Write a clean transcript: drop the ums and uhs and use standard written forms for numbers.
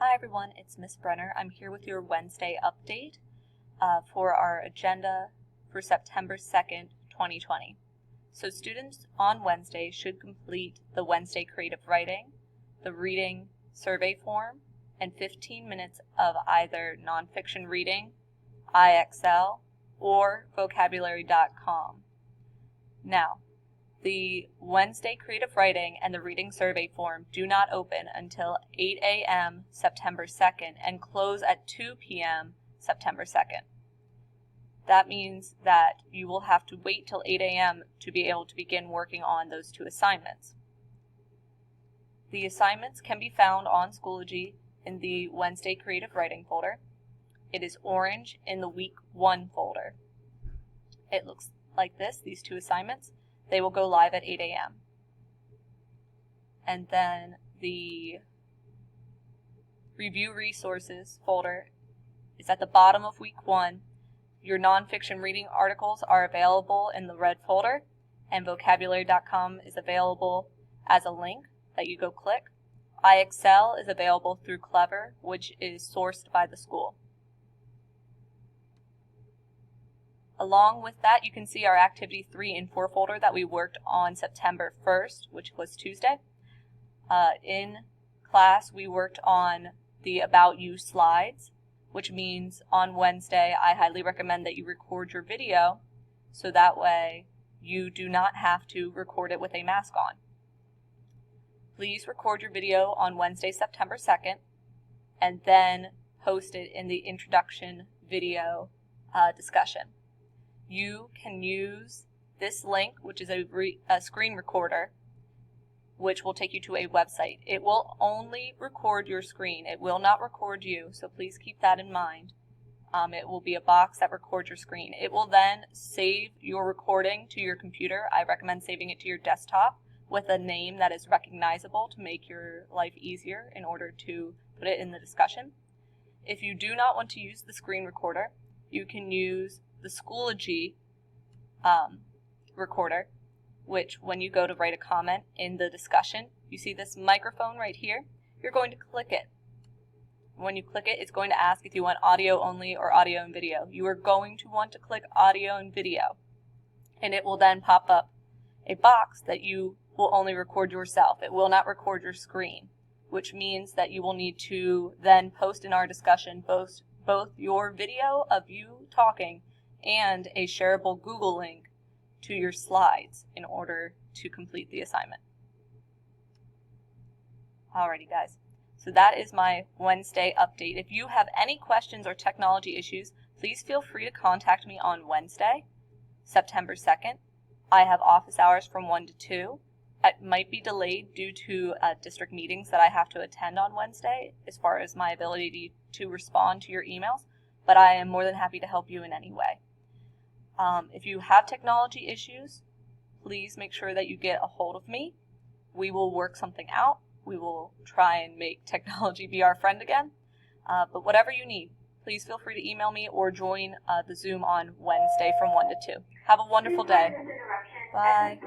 Hi everyone, it's Miss Brenner. I'm here with your Wednesday update for our agenda for September 2nd, 2020. So students on Wednesday should complete the Wednesday creative writing, the reading survey form, and 15 minutes of either nonfiction reading, IXL, or vocabulary.com. Now, the Wednesday creative writing and the reading survey form do not open until 8 a.m. September 2nd and close at 2 p.m. September 2nd. That means that you will have to wait till 8 a.m. to be able to begin working on those two assignments. The assignments can be found on Schoology in the Wednesday creative writing folder. It is orange in the week 1 folder. It looks like this, these two assignments. They will go live at 8 a.m. And then the Review Resources folder is at the bottom of week 1. Your nonfiction reading articles are available in the red folder, and vocabulary.com is available as a link that you go click. IXL is available through Clever, which is sourced by the school. Along with that, you can see our Activity 3 and 4 folder that we worked on September 1st, which was Tuesday. In class, we worked on the About You slides, which means on Wednesday, I highly recommend that you record your video so that way you do not have to record it with a mask on. Please record your video on Wednesday, September 2nd, and then post it in the introduction video discussion. You can use this link, which is a screen recorder, which will take you to a website. It will only record your screen. It will not record you, so please keep that in mind. It will be a box that records your screen. It will then save your recording to your computer. I recommend saving it to your desktop with a name that is recognizable to make your life easier in order to put it in the discussion. If you do not want to use the screen recorder, you can use the Schoology recorder, which when you go to write a comment in the discussion, you see this microphone right here. You're going to click it. When you click it, it's going to ask if you want audio only or audio and video. You are going to want to click audio and video, and it will then pop up a box that you will only record yourself. It will not record your screen, which means that you will need to then post in our discussion both your video of you talking and a shareable Google link to your slides in order to complete the assignment. Alrighty guys, so that is my Wednesday update. If you have any questions or technology issues, please feel free to contact me on Wednesday, September 2nd. I have office hours from 1 to 2. It might be delayed due to district meetings that I have to attend on Wednesday as far as my ability to respond to your emails, but I am more than happy to help you in any way. If you have technology issues, please make sure that you get a hold of me. We will work something out. We will try and make technology be our friend again. But whatever you need, please feel free to email me or join the Zoom on Wednesday from 1 to 2. Have a wonderful day. Bye.